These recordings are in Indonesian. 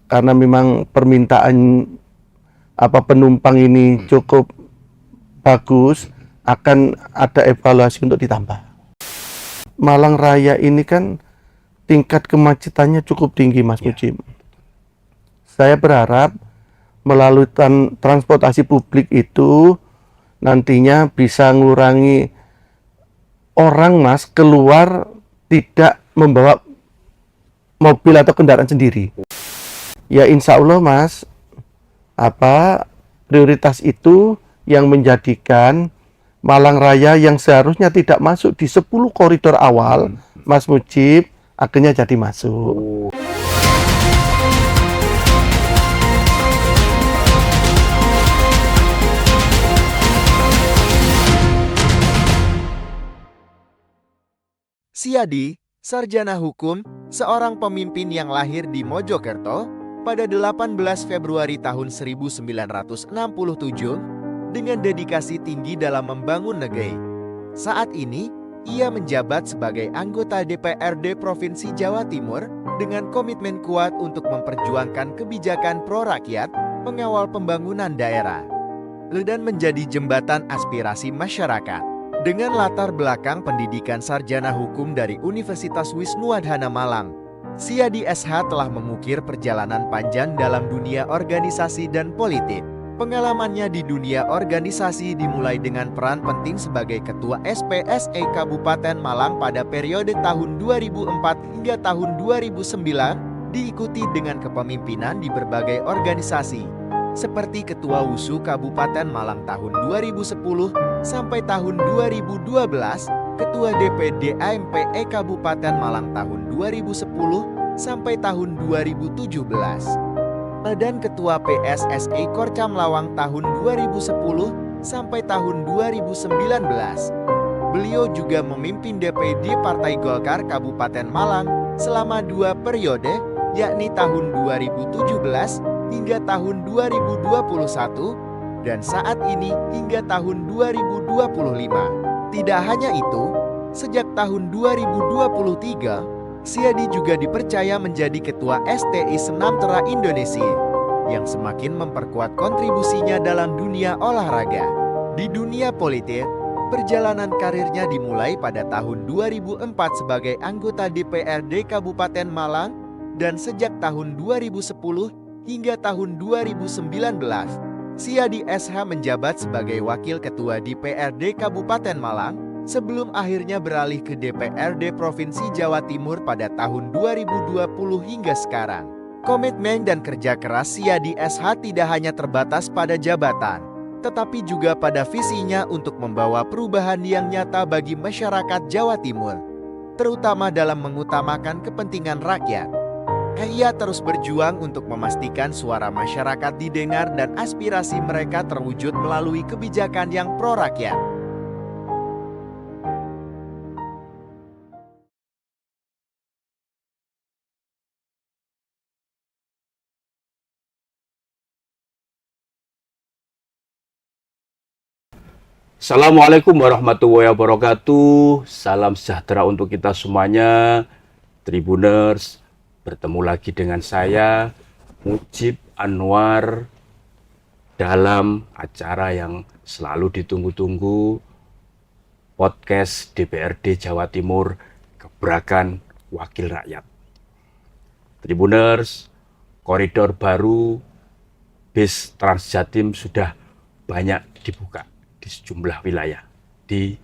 karena memang permintaan penumpang ini cukup bagus, akan ada evaluasi untuk ditambah. Malang Raya ini kan tingkat kemacetannya cukup tinggi, Mas Mujib. Saya berharap melalui transportasi publik itu nantinya bisa mengurangi orang, Mas, keluar tidak membawa mobil atau kendaraan sendiri. Ya insya Allah, Mas, prioritas itu yang menjadikan Malang Raya yang seharusnya tidak masuk di 10 koridor awal, Mas Mujib, akhirnya jadi masuk. Siadi, sarjana hukum, seorang pemimpin yang lahir di Mojokerto pada 18 Februari tahun 1967 dengan dedikasi tinggi dalam membangun negeri. Saat ini, ia menjabat sebagai anggota DPRD Provinsi Jawa Timur dengan komitmen kuat untuk memperjuangkan kebijakan pro-rakyat, mengawal pembangunan daerah, dan menjadi jembatan aspirasi masyarakat. Dengan latar belakang pendidikan sarjana hukum dari Universitas Wisnuwardhana Malang, Siadi SH telah mengukir perjalanan panjang dalam dunia organisasi dan politik. Pengalamannya di dunia organisasi dimulai dengan peran penting sebagai Ketua SPSE Kabupaten Malang pada periode tahun 2004 hingga tahun 2009, diikuti dengan kepemimpinan di berbagai organisasi, seperti Ketua WUSU Kabupaten Malang tahun 2010 sampai tahun 2012, Ketua DPD AMPE Kabupaten Malang tahun 2010 sampai tahun 2017, dan Ketua PSSI Korcam Lawang tahun 2010 sampai tahun 2019. Beliau juga memimpin DPD Partai Golkar Kabupaten Malang selama 2 periode, yakni tahun 2017 hingga tahun 2021, dan saat ini hingga tahun 2025. Tidak hanya itu, sejak tahun 2023, Siadi juga dipercaya menjadi Ketua STI Senam Tera Indonesia, yang semakin memperkuat kontribusinya dalam dunia olahraga. Di dunia politik, perjalanan karirnya dimulai pada tahun 2004 sebagai anggota DPRD Kabupaten Malang, dan sejak tahun 2010 hingga tahun 2019, Siadi SH menjabat sebagai Wakil Ketua DPRD Kabupaten Malang sebelum akhirnya beralih ke DPRD Provinsi Jawa Timur pada tahun 2020 hingga sekarang. Komitmen dan kerja keras Siadi SH tidak hanya terbatas pada jabatan, tetapi juga pada visinya untuk membawa perubahan yang nyata bagi masyarakat Jawa Timur, terutama dalam mengutamakan kepentingan rakyat. Ia terus berjuang untuk memastikan suara masyarakat didengar dan aspirasi mereka terwujud melalui kebijakan yang pro-rakyat. Assalamualaikum warahmatullahi wabarakatuh. Salam sejahtera untuk kita semuanya, Tribuners. Bertemu lagi dengan saya, Mujib Anwar, dalam acara yang selalu ditunggu-tunggu, podcast DPRD Jawa Timur, Gebrakan Wakil Rakyat. Tribuners, koridor baru bis Transjatim sudah banyak dibuka di sejumlah wilayah di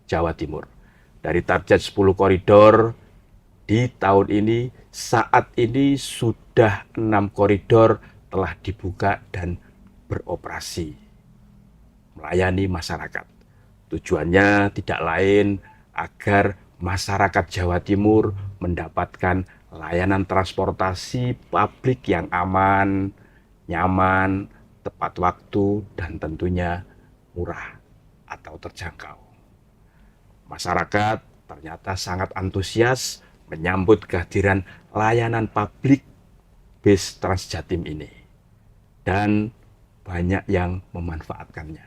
Jawa Timur. Dari target 10 koridor di tahun ini, saat ini sudah 6 koridor telah dibuka dan beroperasi melayani masyarakat. Tujuannya tidak lain agar masyarakat Jawa Timur mendapatkan layanan transportasi publik yang aman, nyaman, tepat waktu, dan tentunya murah atau terjangkau. Masyarakat ternyata sangat antusias menyambut kehadiran layanan publik bis Transjatim ini, dan banyak yang memanfaatkannya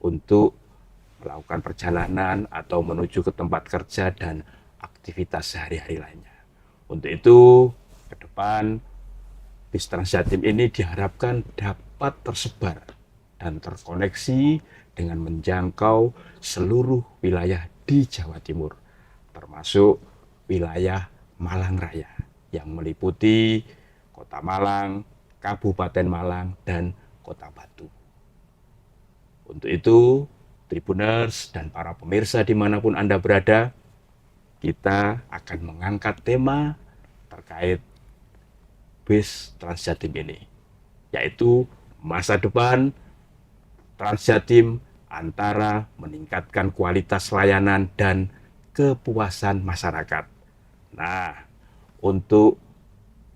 untuk melakukan perjalanan atau menuju ke tempat kerja dan aktivitas sehari-hari lainnya. Untuk itu, ke depan bis Transjatim ini diharapkan dapat tersebar dan terkoneksi dengan menjangkau seluruh wilayah di Jawa Timur, termasuk wilayah Malang Raya yang meliputi Kota Malang, Kabupaten Malang, dan Kota Batu. Untuk itu, Tribuners dan para pemirsa dimanapun Anda berada, kita akan mengangkat tema terkait bis Transjatim ini, yaitu masa depan Transjatim antara meningkatkan kualitas layanan dan kepuasan masyarakat. Nah, untuk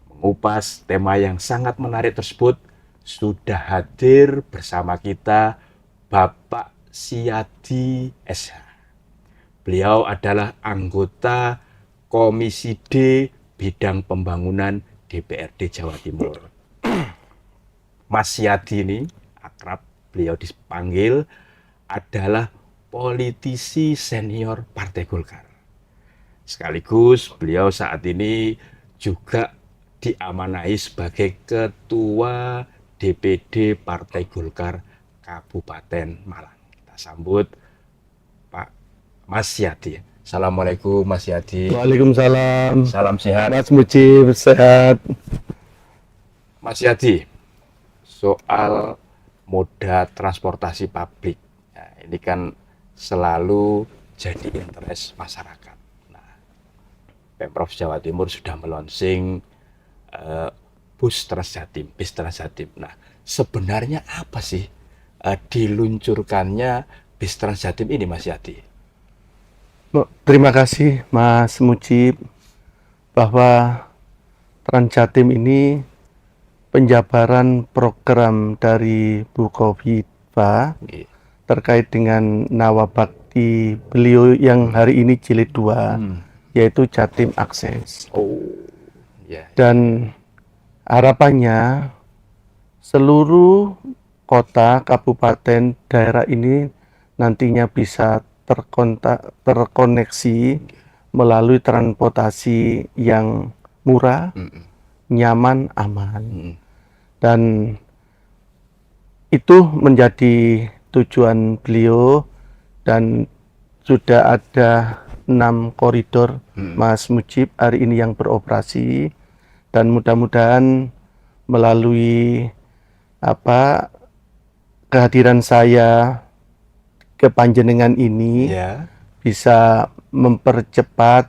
mengupas tema yang sangat menarik tersebut, sudah hadir bersama kita Bapak Siadi SH. Beliau adalah anggota Komisi D Bidang Pembangunan DPRD Jawa Timur. Mas Siadi ini akrab beliau dipanggil adalah politisi senior Partai Golkar. Sekaligus beliau saat ini juga diamanahi sebagai Ketua DPD Partai Golkar Kabupaten Malang. Kita sambut Pak Mas Siadi. Assalamualaikum Mas Siadi. Waalaikumsalam. Salam sehat. Mas Mujib, sehat. Mas Siadi, soal moda transportasi publik, nah, ini kan selalu jadi interest masyarakat. Nah, Pemprov Jawa Timur sudah melonsing bis Transjatim. Nah, sebenarnya apa sih diluncurkannya bis Transjatim ini, Mas Siadi? Terima kasih Mas Mujib, bahwa Transjatim ini penjabaran program dari Bu Khofifah terkait dengan nawabakti beliau yang hari ini jilid 2, yaitu Jatim Akses. Dan harapannya seluruh kota, kabupaten, daerah ini nantinya bisa terkoneksi melalui transportasi yang murah, nyaman, aman. Dan itu menjadi tujuan beliau, dan sudah ada 6 koridor Mas Mujib hari ini yang beroperasi, dan mudah-mudahan melalui kehadiran saya ke Panjenengan ini bisa mempercepat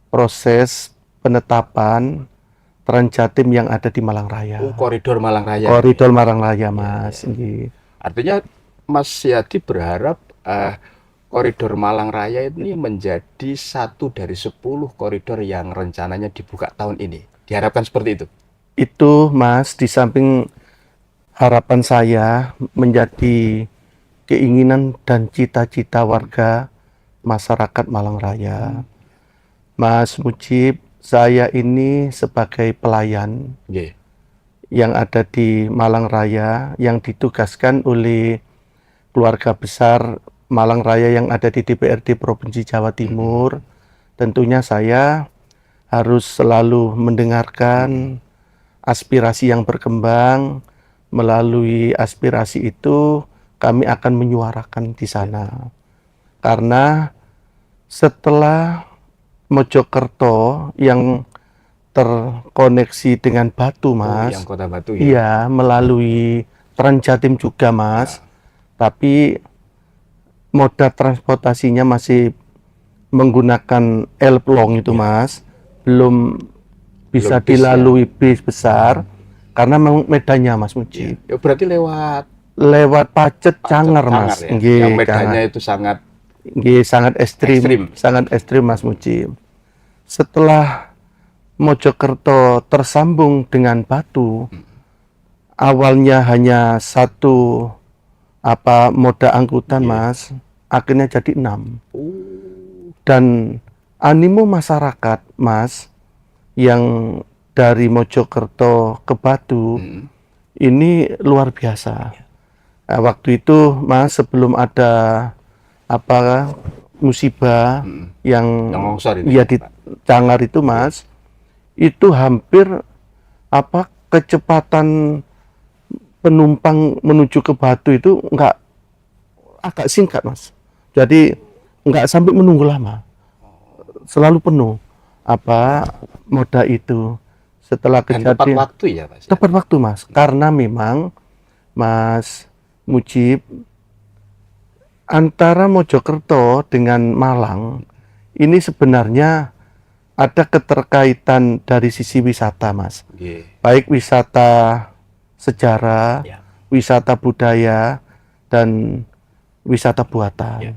proses penetapan Transjatim yang ada di Malang Raya. Koridor Malang Raya. Koridor Malang Raya, Mas. Artinya Mas Siadi berharap koridor Malang Raya ini menjadi satu dari 10 koridor yang rencananya dibuka tahun ini. Diharapkan seperti itu? Itu, Mas, di samping harapan saya menjadi keinginan dan cita-cita warga masyarakat Malang Raya. Mas Mujib, saya ini sebagai pelayan yang ada di Malang Raya, yang ditugaskan oleh keluarga besar Malang Raya yang ada di DPRD Provinsi Jawa Timur. Tentunya saya harus selalu mendengarkan aspirasi yang berkembang. Melalui aspirasi itu kami akan menyuarakan di sana. Karena setelah Mojokerto yang terkoneksi dengan Batu, Mas. Yang Kota Batu, Iya, melalui Transjatim juga, Mas. Tapi moda transportasinya masih menggunakan L-plong itu, Mas. Belum bisa dilalui bis besar karena medannya, Mas Mujib. Ya, berarti lewat Pacet Canger, Mas. Ya? Yang medannya itu sangat sangat ekstrim, Mas Mujib. Setelah Mojokerto tersambung dengan Batu, awalnya hanya satu moda angkutan, Mas, akhirnya jadi 6. Dan animo masyarakat, Mas, yang dari Mojokerto ke Batu ini luar biasa. Nah, waktu itu, Mas, sebelum ada musibah yang di Cangar itu, Mas, itu hampir kecepatan penumpang menuju ke Batu itu agak singkat, Mas. Jadi nggak sampai menunggu lama, selalu penuh moda itu. Setelah Dan tepat kejadian waktu ya Mas? tepat waktu, Mas, karena memang Mas Mujib, antara Mojokerto dengan Malang ini sebenarnya ada keterkaitan dari sisi wisata, Mas. Nggih. Baik wisata sejarah, Ya. wisata budaya, dan wisata buatan. Ya.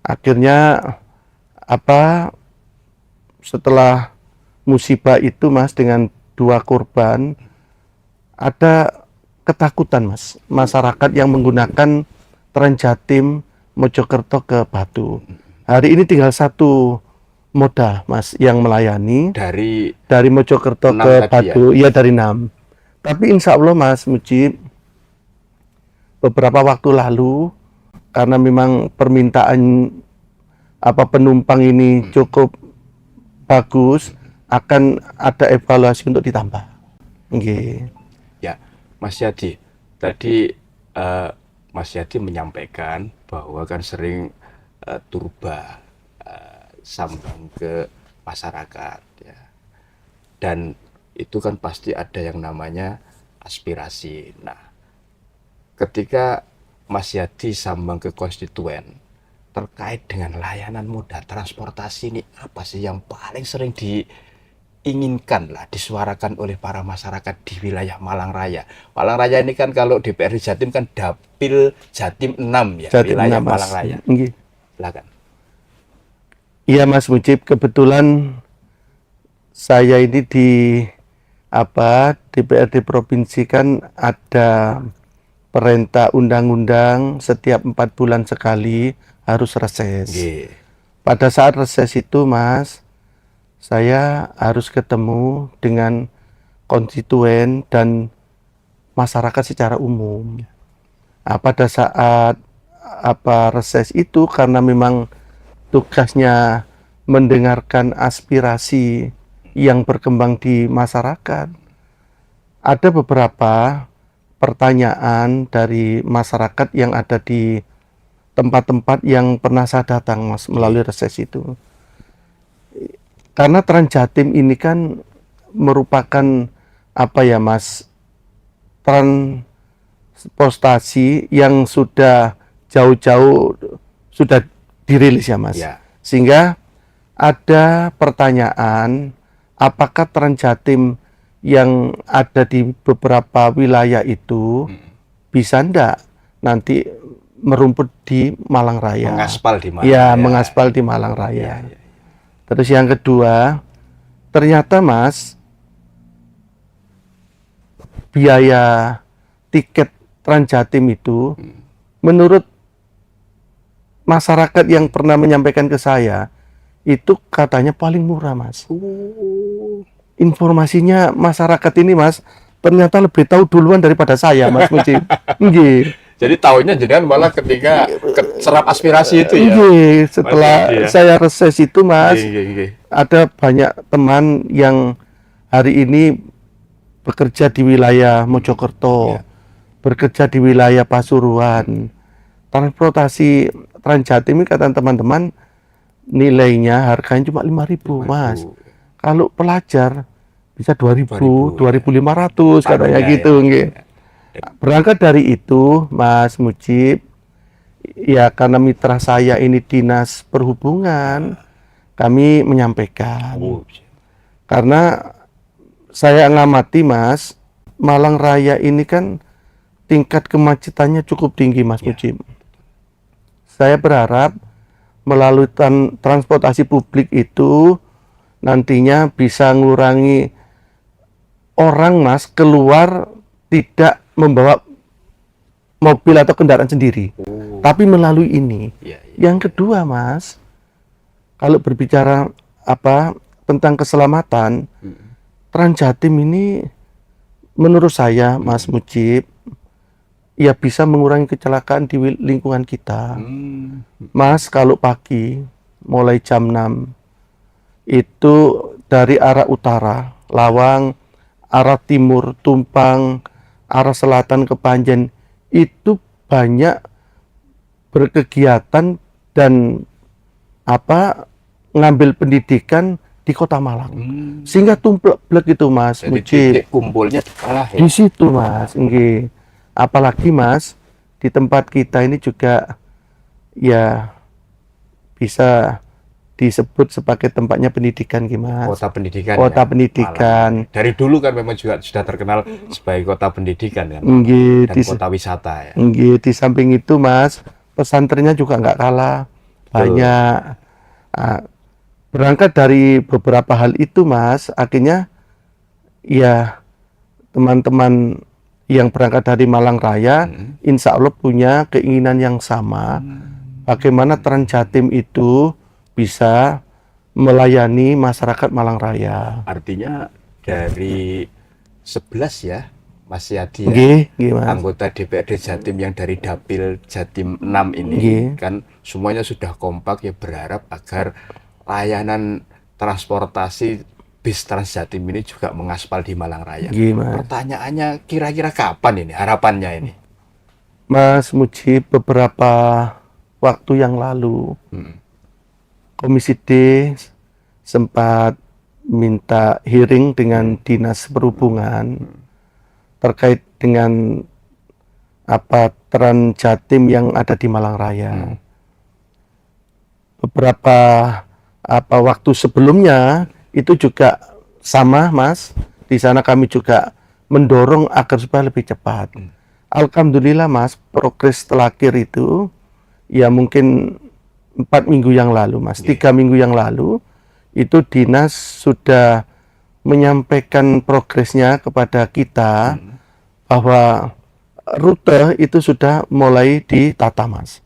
Akhirnya setelah musibah itu, Mas, dengan 2 korban, ada ketakutan, Mas, masyarakat yang menggunakan Trans Jatim Mojokerto ke Batu. Hari ini tinggal 1 moda, Mas, yang melayani dari Mojokerto 6 ke tadi Batu, ya dari 6. Tapi insya Allah, Mas Mujib, beberapa waktu lalu karena memang permintaan penumpang ini cukup bagus, akan ada evaluasi untuk ditambah. Nggih. Ya, Mas Yadi, tadi Mas Yadi menyampaikan bahwa kan sering turba sambang ke masyarakat, ya. Dan itu kan pasti ada yang namanya aspirasi. Nah, ketika Mas Yadi sambang ke konstituen terkait dengan layanan moda transportasi ini, apa sih yang paling sering diinginkan lah, disuarakan oleh para masyarakat di wilayah Malang Raya? Malang Raya ini kan kalau DPRD Jatim kan Dapil Jatim 6 ya, Jatim wilayah 6, Mas. Malang Raya. Nggih. Silakan. Iya, Mas Mujib, kebetulan saya ini di DPRD provinsi kan ada perintah undang-undang setiap 4 bulan sekali harus reses. Nggih. Pada saat reses itu, Mas, saya harus ketemu dengan konstituen dan masyarakat secara umum. Pada saat reses itu, karena memang tugasnya mendengarkan aspirasi yang berkembang di masyarakat, ada beberapa pertanyaan dari masyarakat yang ada di tempat-tempat yang pernah saya datang, Mas, melalui reses itu. Karena Trans Jatim ini kan merupakan Mas, transportasi yang sudah jauh-jauh sudah dirilis ya, Mas. Ya. Sehingga ada pertanyaan, apakah Trans Jatim yang ada di beberapa wilayah itu bisa ndak nanti merumput di Malang Raya? Mengaspal di Malang Ya, Raya. mengaspal di Malang Raya. Ya. Terus yang kedua, ternyata, Mas, biaya tiket Trans Jatim itu menurut masyarakat yang pernah menyampaikan ke saya itu katanya paling murah, Mas. Informasinya masyarakat ini, Mas, ternyata lebih tahu duluan daripada saya, Mas Mujib. Nggih. Jadi tahunya jenengan malah ketika serap aspirasi itu ya. Nggih, setelah Mas Yadi, ya. saya reses itu, Mas, Nggih. ada banyak teman yang hari ini bekerja di wilayah Mojokerto, Ya. bekerja di wilayah Pasuruan. Transportasi Trans Jatim ini kata teman-teman nilainya harganya cuma 5.000, Mas. Kalau pelajar bisa 2.000, 2.500 katanya gitu, nggih. Berangkat dari itu, Mas Mujib, ya karena mitra saya ini Dinas Perhubungan, kami menyampaikan. Karena saya ngamati, Mas, Malang Raya ini kan tingkat kemacetannya cukup tinggi, Mas Mujib. Saya berharap melalui transportasi publik itu nantinya bisa mengurangi orang, Mas, keluar tidak membawa mobil atau kendaraan sendiri, tapi melalui ini. Ya. Yang kedua, Mas, kalau berbicara tentang keselamatan, Trans Jatim ini menurut saya, Mas Mujib, ya bisa mengurangi kecelakaan di lingkungan kita. Mas, kalau pagi mulai jam 6 itu dari arah utara, Lawang, arah timur Tumpang, arah selatan ke Panjen itu banyak berkegiatan dan ngambil pendidikan di Kota Malang. Sehingga tumplek itu Mas Jadi Mujib. titik kumpulnya malah Di situ Mas, nggih. Apalagi Mas, di tempat kita ini juga ya bisa disebut sebagai tempatnya pendidikan Mas. kota pendidikan. Kota ya, pendidikan. Malang. Dari dulu kan memang juga sudah terkenal sebagai kota pendidikan kan. Nggih, Dan kota wisata ya. nggih, di samping itu Mas, pesantrennya juga nggak kalah banyak. Berangkat dari beberapa hal itu Mas, akhirnya ya teman-teman yang berangkat dari Malang Raya, insya Allah punya keinginan yang sama. Bagaimana Trans Jatim itu bisa melayani masyarakat Malang Raya. Artinya dari 11 ya, Mas Yadi ya, Nggih, Mas. anggota DPRD Jatim yang dari Dapil Jatim 6 ini Nggih. kan semuanya sudah kompak ya, berharap agar layanan transportasi bis Trans Jatim ini juga mengaspal di Malang Raya. Nggih, Mas. Pertanyaannya kira-kira kapan ini harapannya ini? Mas Mujib, beberapa waktu yang lalu Komisi D sempat minta hearing dengan Dinas Perhubungan terkait dengan Trans Jatim yang ada di Malang Raya. Beberapa waktu sebelumnya itu juga sama Mas, di sana kami juga mendorong agar supaya lebih cepat. Alhamdulillah Mas, progres terakhir itu ya mungkin 4 minggu yang lalu Mas, 3 minggu yang lalu itu dinas sudah menyampaikan progresnya kepada kita bahwa rute itu sudah mulai ditata Mas.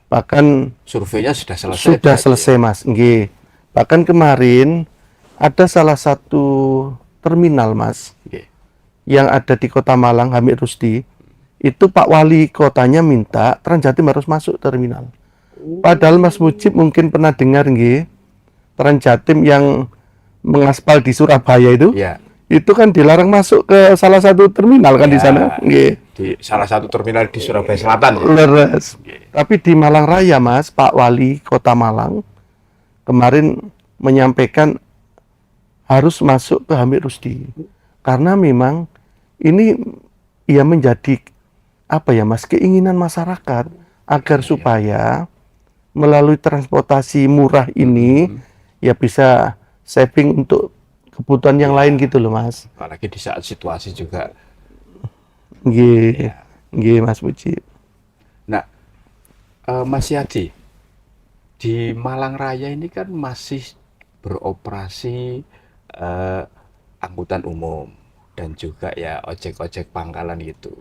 Bahkan Surveinya sudah selesai. sudah berarti selesai Mas, nggih. Bahkan kemarin ada salah satu terminal Mas ya? Nggih. yang ada di Kota Malang, Hamid Rusdi, itu Pak Wali kotanya minta Trans Jatim harus masuk terminal. Padahal Mas Mujib mungkin pernah dengar nggih, Trans Jatim yang mengaspal di Surabaya Ya. itu kan dilarang masuk ke salah satu terminal kan di Ya. sana, nggih. Di salah satu terminal di Surabaya Selatan ya. Leres. Tapi di Malang Raya Mas, Pak Wali Kota Malang kemarin menyampaikan harus masuk ke Hamid Rusdi. Karena memang ini ya menjadi Mas, keinginan masyarakat agar supaya melalui transportasi murah ini ya bisa saving untuk kebutuhan yang lain gitu loh Mas. Apalagi di saat situasi juga. Nggih. Nggih Mas Mujib. Nah, Mas Yadi, di Malang Raya ini kan masih beroperasi angkutan umum dan juga ya ojek-ojek pangkalan gitu.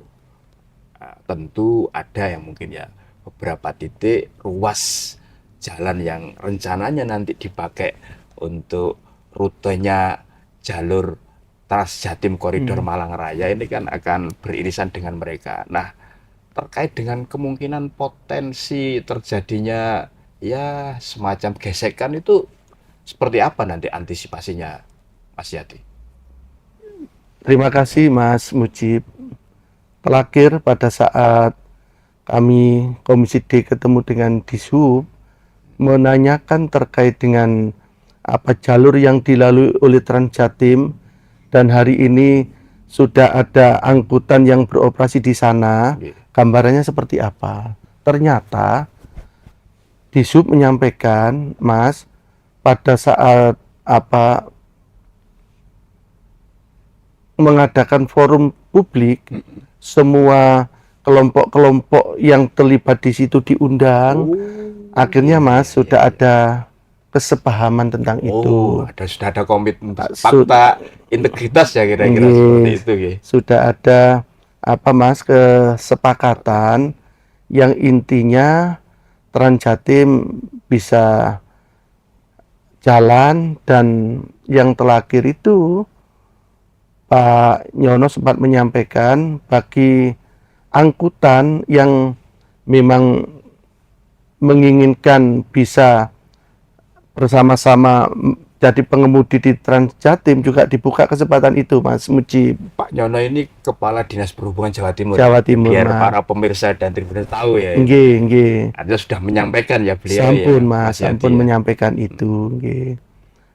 Tentu ada yang mungkin ya beberapa titik ruas jalan yang rencananya nanti dipakai untuk rutenya jalur Trans Jatim Koridor Malang Raya ini kan akan beririsan dengan mereka. Nah, terkait dengan kemungkinan potensi terjadinya ya semacam gesekan itu seperti apa nanti antisipasinya, Mas Yadi? Terima kasih Mas Mujib. Terakhir pada saat kami Komisi D ketemu dengan Dishub menanyakan terkait dengan jalur yang dilalui oleh Trans Jatim, dan hari ini sudah ada angkutan yang beroperasi di sana, gambarannya seperti apa? Ternyata Dishub menyampaikan, Mas, pada saat mengadakan forum publik, semua kelompok-kelompok yang terlibat di situ diundang. Akhirnya Mas sudah ada kesepahaman tentang itu. Sudah ada komitmen fakta integritas ya kira-kira seperti itu ya. Sudah ada Mas kesepakatan yang intinya Trans Jatim bisa jalan, dan yang terakhir itu Pak Nyono sempat menyampaikan bagi angkutan yang memang menginginkan bisa bersama-sama jadi pengemudi di Trans Jatim juga dibuka kesempatan itu, Mas Mujib. Pak Nyono ini Kepala Dinas Perhubungan Jawa Timur. Jawa Timur, Biar Mas. para pemirsa dan tribuners tahu ya. Nggih, nggih. Artinya sudah menyampaikan ya beliau Sampun, ya. Mas, Yadi sampun ya. menyampaikan itu, nggih.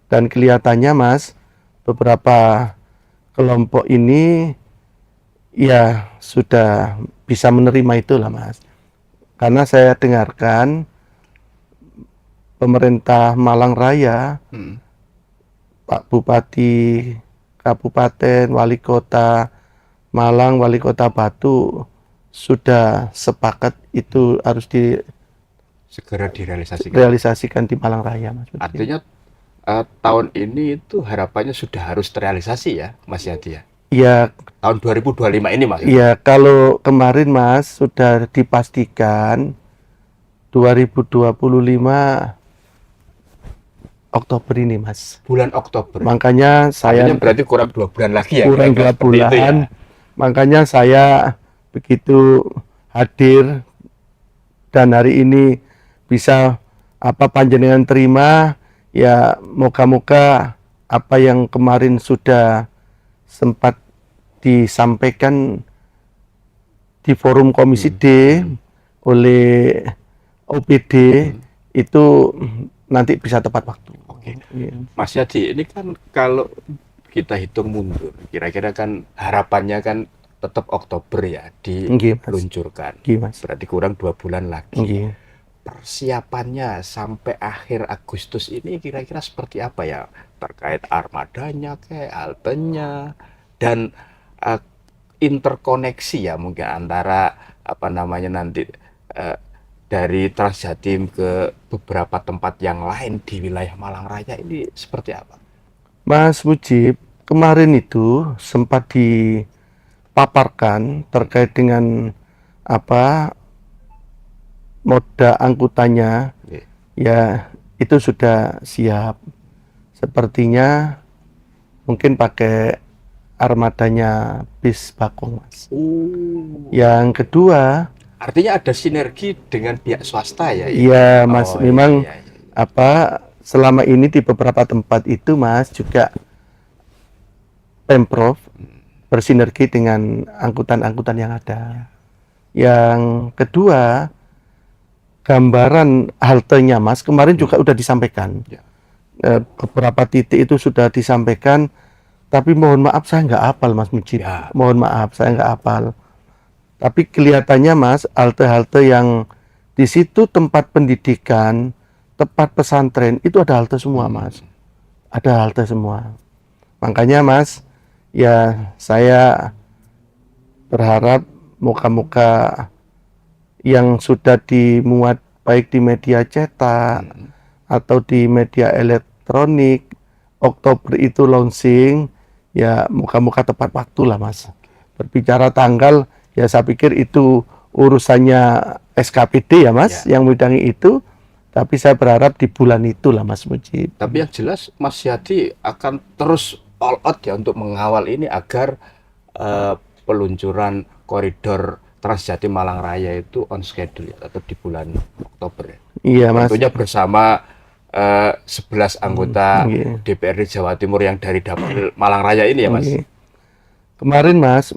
Dan kelihatannya, Mas, beberapa kelompok ini ya sudah bisa menerima itulah, Mas. Karena saya dengarkan pemerintah Malang Raya, Hmm. Pak Bupati Kabupaten, Wali Kota Malang, Wali Kota Batu sudah sepakat itu harus Segera direalisasikan. direalisasikan di Malang Raya, Mas. Artinya tahun ini itu harapannya sudah harus terrealisasi ya, Mas Yadi ya. Ya, Tahun 2025 ini Mas. ya kalau kemarin, Mas, sudah dipastikan 2025 Oktober ini, Mas. Bulan Oktober. Makanya saya Artinya berarti kurang 2 bulan lagi ya. kurang 2 kira-kira seperti itu bulan. ya. Makanya saya begitu hadir dan hari ini bisa apa panjenengan terima, ya moga-moga apa yang kemarin sudah sempat disampaikan di forum Komisi D oleh OPD itu nanti bisa tepat waktu. Oke. Iya. Mas Yadi, ini kan kalau kita hitung mundur, kira-kira kan harapannya kan tetap Oktober ya Nggih, Mas. diluncurkan. Nggih, Mas. Berarti kurang 2 bulan lagi. Nggih. Persiapannya sampai akhir Agustus ini kira-kira seperti apa ya? Terkait armadanya, kayak haltenya, dan interkoneksi ya mungkin antara apa namanya nanti dari Trans Jatim ke beberapa tempat yang lain di wilayah Malang Raya ini seperti apa? Mas Mujib, kemarin itu sempat dipaparkan terkait dengan apa moda angkutannya, Oke. ya itu sudah siap. Sepertinya mungkin pakai armadanya bis Bakung, Mas. Yang kedua, Artinya ada sinergi dengan pihak swasta ya? iya, Mas, Oh, memang iya, iya. apa selama ini di beberapa tempat itu, Mas, juga Pemprov bersinergi dengan angkutan-angkutan yang ada. Yang kedua, gambaran haltenya, Mas, kemarin juga sudah disampaikan. Ya. Beberapa titik itu sudah disampaikan, tapi mohon maaf saya nggak hafal, Mas Mujib. Ya. Mohon maaf saya nggak hafal. Tapi kelihatannya, Mas, halte-halte yang di situ tempat pendidikan, tempat pesantren itu ada halte semua, Mas. Ada halte semua. Makanya, Mas, ya saya berharap moga-moga yang sudah dimuat baik di media cetak atau di media elektronik, Oktober itu launching, ya moga-moga tepat waktu lah, Mas. Berbicara tanggal, ya saya pikir itu urusannya SKPD ya, Mas, yang memedangi itu. Tapi saya berharap di bulan itu lah, Mas Mujib. Tapi yang jelas Mas Yadi akan terus all out ya untuk mengawal ini agar peluncuran koridor Trans Jatim Malang Raya itu on schedule ya, atau di bulan Oktober ya. Iya, Mas. Tentunya bersama 11 anggota iya. DPRD Jawa Timur yang dari dapil Malang Raya ini ya Mas. Oke. Kemarin, Mas,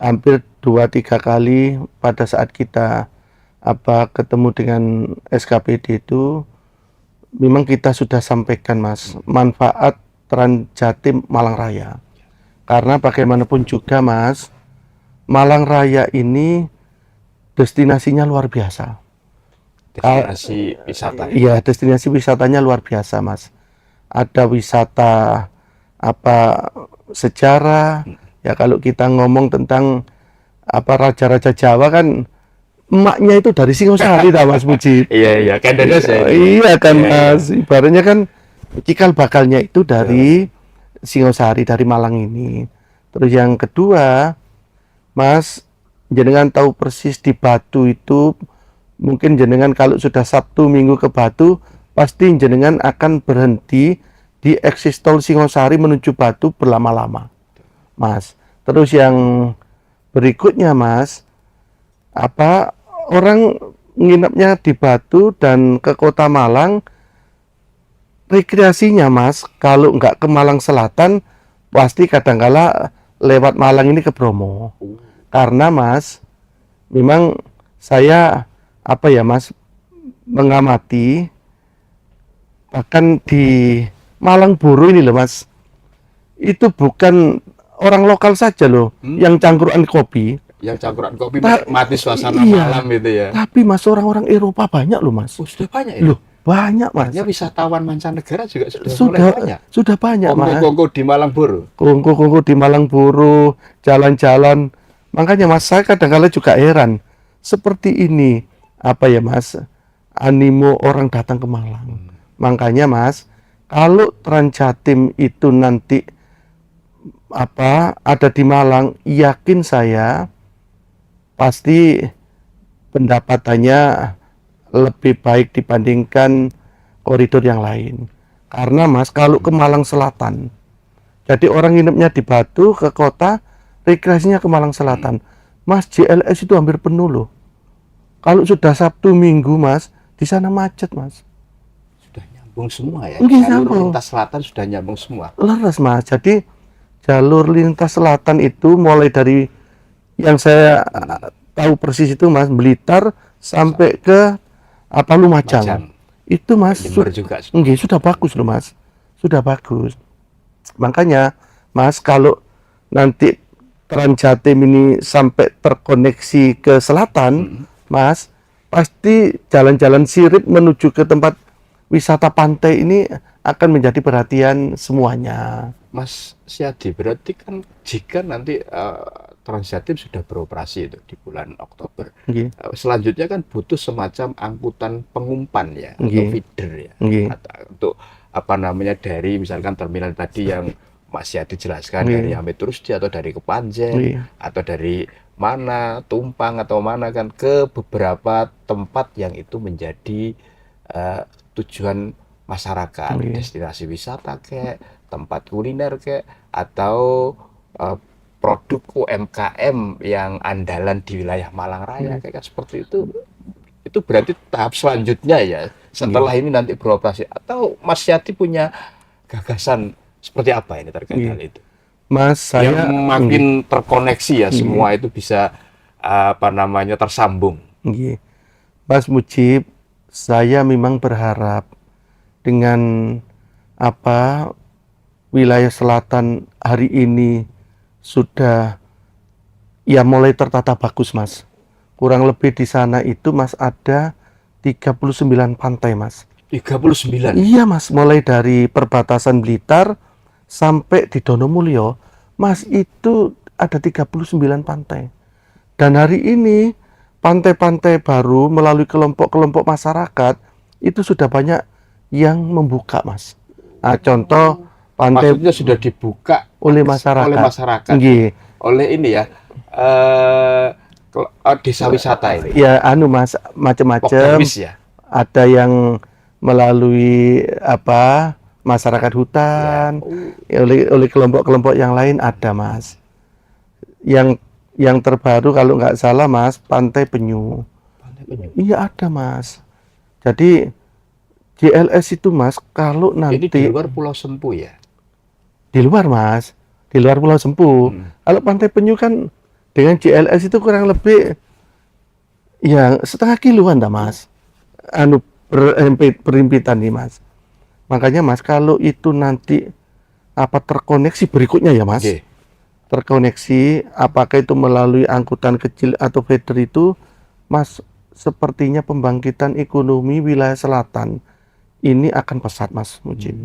hampir 2-3 kali pada saat kita ketemu dengan SKPD itu memang kita sudah sampaikan, Mas, manfaat Trans Jatim Malang Raya. Karena bagaimanapun juga, Mas, Malang Raya ini destinasinya luar biasa. Destinasi wisata. Iya, destinasi wisatanya luar biasa, Mas. Ada wisata sejarah. Ya kalau kita ngomong tentang raja-raja Jawa kan emaknya itu dari Singosari, Mas Mujib. Iya, kan Dendes ya. Iya kan, Iya, Mas. Ibaratnya kan cikal bakalnya itu dari Singosari, dari Malang ini. Terus yang kedua, Mas, jenengan tahu persis di Batu itu, mungkin jenengan kalau sudah Sabtu Minggu ke Batu, pasti jenengan akan berhenti di eksis tol Singosari menuju Batu berlama-lama, Mas. Terus yang berikutnya, Mas, orang nginepnya di Batu dan ke Kota Malang rekreasinya Mas, kalau nggak ke Malang Selatan, pasti kadangkala lewat Malang ini ke Bromo. Karena Mas, memang saya apa ya Mas, mengamati bahkan di Malang Buru ini loh Mas, itu bukan orang lokal saja loh yang cangkruan kopi, Yang campuran kopi Ta- menikmati suasana iya. malam itu ya. tapi Mas orang-orang Eropa banyak loh Mas. Oh, sudah banyak ya? Loh, banyak Mas. Artinya wisatawan mancanegara juga sudah mulai Sudah banyak. sudah banyak Mas. Kongko-kongko di Malang Buru. Kongko-kongko di Malang Buru, jalan-jalan. Makanya Mas, saya kadang-kala juga heran. Seperti ini, apa ya Mas, animo orang datang ke Malang. Makanya Mas, kalau Transjatim itu nanti ada di Malang, yakin saya pasti pendapatannya lebih baik dibandingkan koridor yang lain. Karena Mas, kalau ke Malang Selatan, jadi orang nginepnya di Batu ke kota, rekreasinya ke Malang Selatan. Mas, JLS itu hampir penuh loh. Kalau sudah Sabtu Minggu Mas, di sana macet Mas. Sudah nyambung semua ya. Nggih, Jalur nyambung. lintas selatan sudah nyambung semua. Leres Mas. Jadi jalur lintas selatan itu mulai dari yang saya tahu persis itu Mas, Blitar sampai ke Lumajang. Majang. Itu Mas, Jember juga. nggih, sudah bagus loh Mas. Sudah bagus. Makanya Mas, kalau nanti Transjatim ini sampai terkoneksi ke selatan, Mas, pasti jalan-jalan sirip menuju ke tempat wisata pantai ini akan menjadi perhatian semuanya. Mas Siadi, berarti kan jika nanti Transjatim sudah beroperasi itu di bulan Oktober, Nggih, selanjutnya kan butuh semacam angkutan pengumpan ya, atau Nggih. feeder ya, Nggih. untuk apa namanya dari misalkan terminal tadi yang Mas Siadi jelaskan Nggih. dari Hamid Rusdi atau dari Kepanjen Nggih. atau dari mana Tumpang atau mana kan ke beberapa tempat yang itu menjadi tujuan masyarakat, Nggih. destinasi wisata kayak tempat kuliner kayak atau produk UMKM yang andalan di wilayah Malang Raya kayak kan seperti itu berarti tahap selanjutnya ya setelah ini nanti beroperasi atau Mas Yati punya gagasan seperti apa ini terkait Nggih. hal itu Mas, saya yang makin terkoneksi ya semua itu bisa apa namanya tersambung. nggih. Mas Mujib, saya memang berharap dengan wilayah selatan hari ini sudah ya mulai tertata bagus Mas. Kurang lebih di sana itu Mas ada 39 pantai Mas. 39. Iya Mas, mulai dari perbatasan Blitar sampai di Donomulyo, Mas itu ada 39 pantai. Dan hari ini pantai-pantai baru melalui kelompok-kelompok masyarakat itu sudah banyak yang membuka Mas. Nah, contoh pantai Maksudnya sudah dibuka oleh masyarakat. oleh masyarakat. Nggih. Oleh ini ya desa wisata ini. Ya Mas, macam-macam. Pokdarwis ya. Ada yang melalui masyarakat hutan, oleh kelompok-kelompok yang lain ada Mas. Yang terbaru kalau nggak salah Mas, Pantai Penyu. Iya ada Mas. Jadi JLS itu Mas, kalau nanti Ini di luar Pulau Sempu ya. di luar Mas, di luar Pulau Sempu. Kalau Pantai Penyu kan dengan JLS itu kurang lebih ya setengah kiloan dah Mas. Berimpitan nih Mas. Makanya Mas, kalau itu nanti terkoneksi berikutnya ya Mas. Oke. Terkoneksi apakah itu melalui angkutan kecil atau feeder itu Mas, sepertinya pembangkitan ekonomi wilayah selatan ini akan pesat Mas Mujib.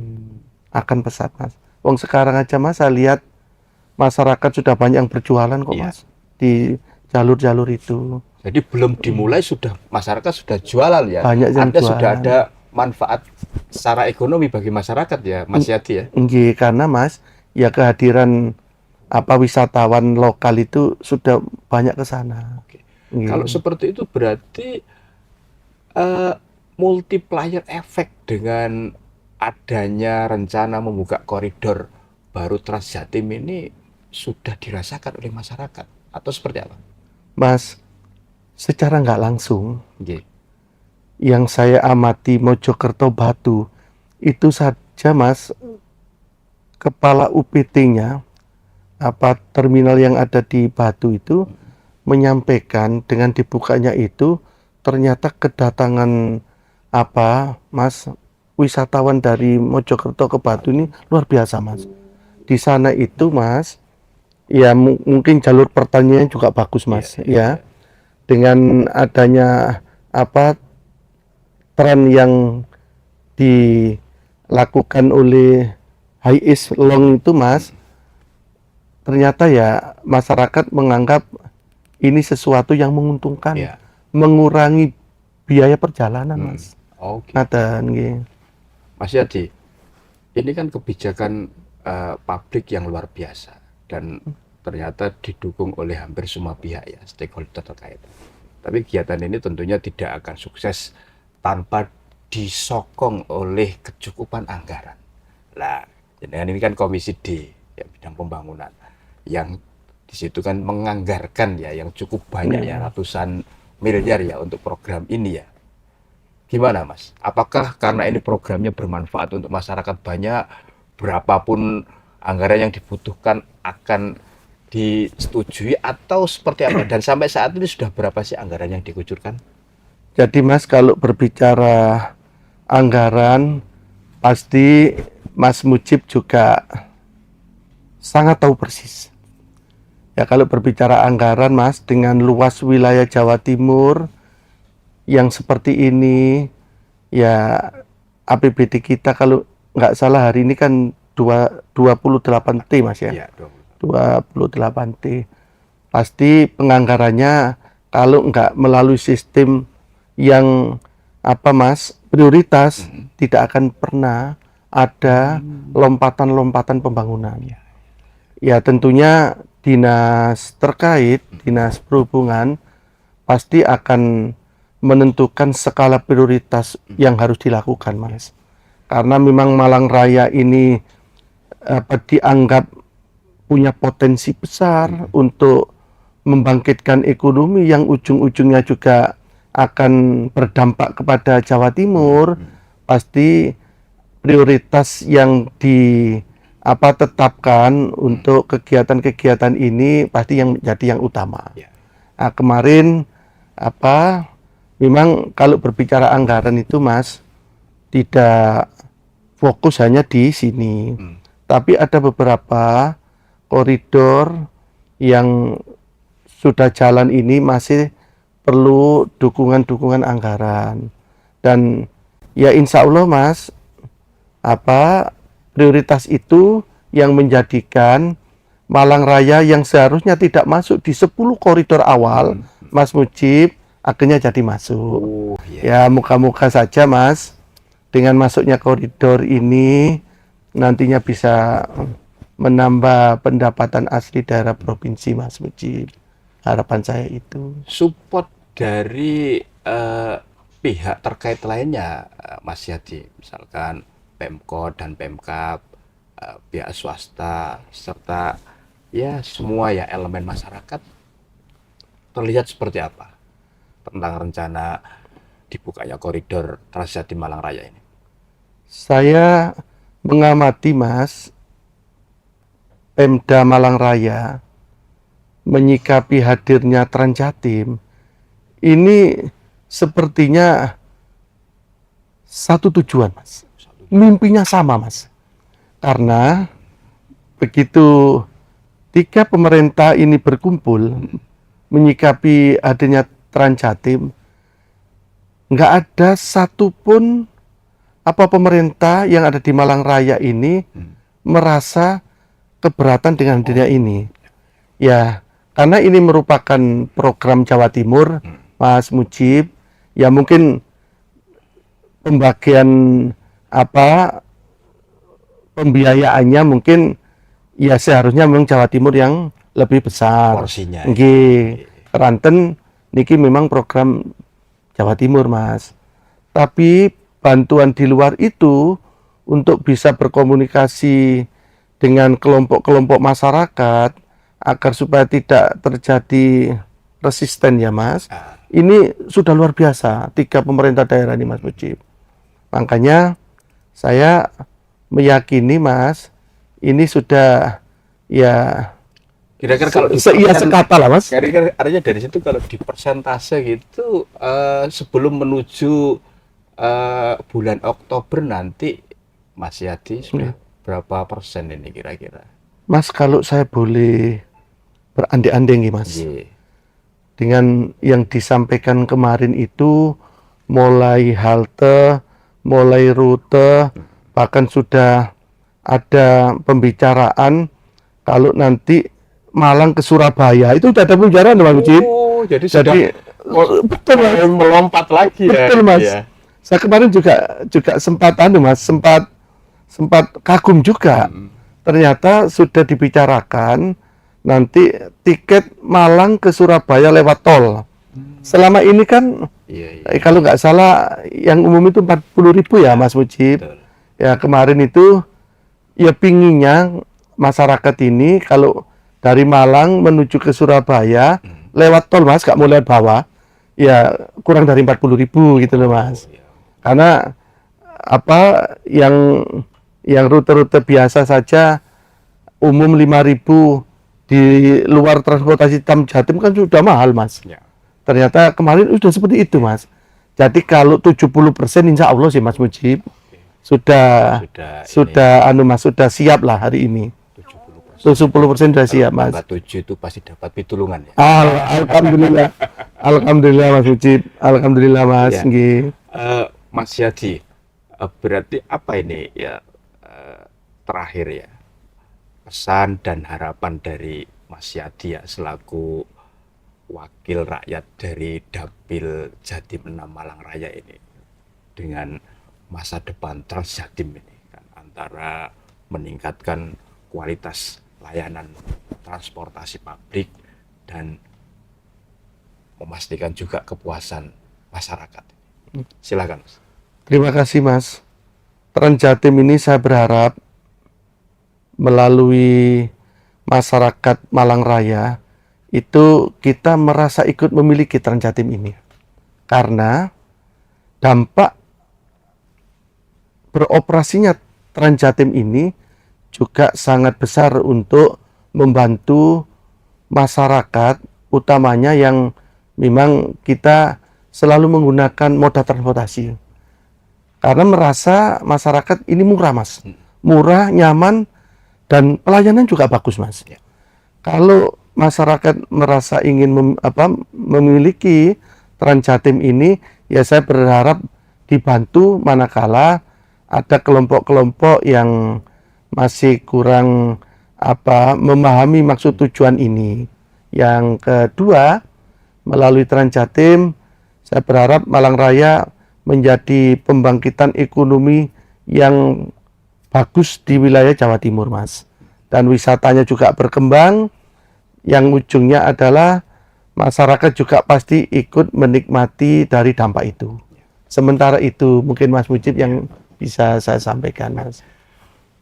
Akan pesat Mas. Wong sekarang aja Mas saya lihat masyarakat sudah banyak yang berjualan kok Iya. Mas di jalur-jalur itu. Jadi belum dimulai sudah masyarakat sudah jualan ya. Banyak yang Ada sudah jualan. ada manfaat secara ekonomi bagi masyarakat ya, Mas Yati ya. Nggih, karena Mas ya kehadiran wisatawan lokal itu sudah banyak ke sana. Oke. Nggih. Kalau seperti itu berarti multiplier efek dengan adanya rencana membuka koridor baru Transjatim ini sudah dirasakan oleh masyarakat atau seperti apa? Mas, secara nggak langsung Oke. yang saya amati Mojokerto Batu itu saja Mas, kepala UPT-nya terminal yang ada di Batu itu menyampaikan dengan dibukanya itu ternyata kedatangan Mas, wisatawan dari Mojokerto ke Batu ini luar biasa Mas. Di sana itu Mas, ya mungkin jalur pertanian juga bagus Mas, ya. Dengan adanya tren yang dilakukan oleh High East Long itu Mas, ternyata ya masyarakat menganggap ini sesuatu yang menguntungkan, mengurangi biaya perjalanan Mas. Oke. Ngaten nggih. Mas Yadi, ini kan kebijakan publik yang luar biasa dan ternyata didukung oleh hampir semua pihak ya, stakeholder terkait. Tapi kegiatan ini tentunya tidak akan sukses tanpa disokong oleh kecukupan anggaran. Nah, dengan ini kan Komisi D ya, bidang pembangunan yang di situ kan menganggarkan ya yang cukup banyak ya, ratusan miliar ya untuk program ini ya. Gimana Mas? Apakah karena ini programnya bermanfaat untuk masyarakat banyak, berapapun anggaran yang dibutuhkan akan disetujui atau seperti apa? Dan sampai saat ini sudah berapa sih anggaran yang dikucurkan? Jadi Mas, kalau berbicara anggaran, pasti Mas Mujib juga sangat tahu persis. Ya kalau berbicara anggaran Mas, dengan luas wilayah Jawa Timur yang seperti ini, ya APBD kita kalau nggak salah hari ini kan 28T Mas ya. Iya, 28T. Pasti penganggarannya kalau nggak melalui sistem yang Mas prioritas, tidak akan pernah ada lompatan-lompatan pembangunan. Ya tentunya dinas terkait, dinas perhubungan pasti akan menentukan skala prioritas yang harus dilakukan Mas. Karena memang Malang Raya ini dianggap punya potensi besar untuk membangkitkan ekonomi yang ujung-ujungnya juga akan berdampak kepada Jawa Timur. Pasti prioritas yang tetapkan untuk kegiatan-kegiatan ini pasti yang menjadi yang utama. Nah, kemarin memang kalau berbicara anggaran itu Mas tidak fokus hanya di sini, tapi ada beberapa koridor yang sudah jalan ini masih perlu dukungan-dukungan anggaran. Dan ya insya Allah Mas, prioritas itu yang menjadikan Malang Raya yang seharusnya tidak masuk di 10 koridor awal, Mas Mujib akhirnya jadi masuk. Ya muka-muka saja Mas, dengan masuknya koridor ini nantinya bisa menambah pendapatan asli daerah provinsi Mas Mujib. Harapan saya itu. Support dari pihak terkait lainnya Mas Yadi, misalkan Pemkot dan Pemkab, pihak swasta, serta ya semua ya elemen masyarakat terlihat seperti apa tentang rencana dibukanya koridor Transjati Malang Raya ini? Saya mengamati Mas, Pemda Malang Raya menyikapi hadirnya Transjatim ini sepertinya satu tujuan Mas, mimpinya sama Mas. Karena begitu tiga pemerintah ini berkumpul menyikapi adanya Transjatim, nggak ada satupun pemerintah yang ada di Malang Raya ini merasa keberatan dengan hadirnya ini. Ya, karena ini merupakan program Jawa Timur, Mas Mujib, ya mungkin pembagian pembiayaannya mungkin ya seharusnya memang Jawa Timur yang lebih besar. Porsinya. Nggih. Ranten niki memang program Jawa Timur, Mas. Tapi bantuan di luar itu untuk bisa berkomunikasi dengan kelompok-kelompok masyarakat agar supaya tidak terjadi resisten ya Mas. Ini sudah luar biasa, 3 pemerintah daerah ini Mas Mujib. Makanya Saya meyakini Mas, ini sudah ya Kira-kira kalau seia sekata lah Mas. kira-kira artinya dari situ kalau di persentase gitu sebelum menuju bulan Oktober nanti Mas Yadi sudah berapa persen ini kira-kira? Mas kalau saya boleh berandai-andai nih Mas, Iya. dengan yang disampaikan kemarin itu mulai halte, mulai rute, bahkan sudah ada pembicaraan kalau nanti Malang ke Surabaya itu sudah ada pembicaraan Mas Mujib. Oh, jadi Jadi betul Mas, melompat lagi ya. betul Mas. Iya. Saya kemarin juga sempat Mas, sempat kagum juga. Ternyata sudah dibicarakan nanti tiket Malang ke Surabaya lewat tol. Selama ini kan Iya, iya. kalau nggak salah yang umum itu 40.000 ya Mas Mujib. Betul. Ya kemarin itu ya pinginnya masyarakat ini kalau dari Malang menuju ke Surabaya lewat tol Mas, nggak mau lewat bawah. Ya kurang dari 40.000 gitu loh Mas. Iya. Karena apa yang rute-rute biasa saja umum 5.000, di luar transportasi Jatim kan sudah mahal Mas. Ya. Ternyata kemarin sudah seperti itu Mas. Jadi kalau 70% insya Allah sih Mas Mujib sudah Mas sudah siap lah hari ini. 70% sudah siap Mas. Tanggal 7 itu pasti dapat pitulungan ya. Alhamdulillah. Alhamdulillah Mas Mujib. Alhamdulillah Mas. Ya. Nggih. Mas Yadi, berarti apa ini ya terakhir ya pesan dan harapan dari Mas Yadi ya selaku wakil rakyat dari Dapil Jatim 6 Malang Raya ini dengan masa depan Trans Jatim ini kan, antara meningkatkan kualitas layanan transportasi publik dan memastikan juga kepuasan masyarakat. Silakan Mas. Terima kasih Mas. Trans Jatim ini saya berharap melalui masyarakat Malang Raya itu kita merasa ikut memiliki Trans Jatim ini. Karena dampak beroperasinya Trans Jatim ini juga sangat besar untuk membantu masyarakat, utamanya yang memang kita selalu menggunakan moda transportasi. Karena merasa masyarakat ini murah Mas. Murah, nyaman, dan pelayanan juga bagus Mas. Ya. Kalau masyarakat merasa ingin memiliki Trans Jatim ini, ya saya berharap dibantu manakala ada kelompok-kelompok yang masih kurang memahami maksud tujuan ini. Yang kedua, melalui Trans Jatim, saya berharap Malang Raya menjadi pembangkitan ekonomi yang bagus di wilayah Jawa Timur, Mas. Dan wisatanya juga berkembang, yang ujungnya adalah masyarakat juga pasti ikut menikmati dari dampak itu. Sementara itu, mungkin Mas Mujib yang bisa saya sampaikan, Mas.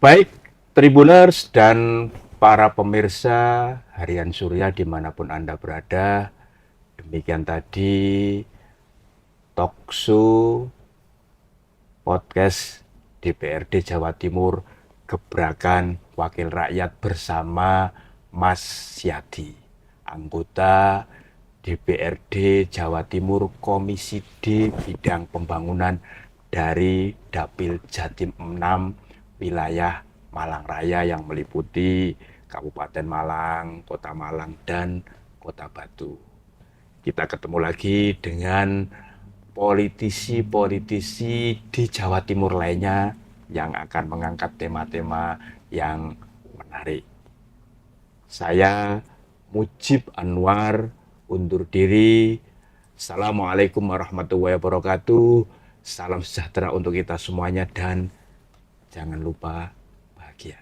Baik, Tribuners dan para pemirsa Harian Surya dimanapun Anda berada, demikian tadi talkshow podcast DPRD Jawa Timur Gebrakan Wakil Rakyat bersama Mas Yadi, anggota DPRD Jawa Timur Komisi D Bidang Pembangunan dari Dapil Jatim 6 wilayah Malang Raya yang meliputi Kabupaten Malang, Kota Malang, dan Kota Batu. Kita ketemu lagi dengan politisi-politisi di Jawa Timur lainnya yang akan mengangkat tema-tema yang menarik. Saya Mujib Anwar undur diri. Assalamualaikum warahmatullahi wabarakatuh. Salam sejahtera untuk kita semuanya dan jangan lupa bahagia.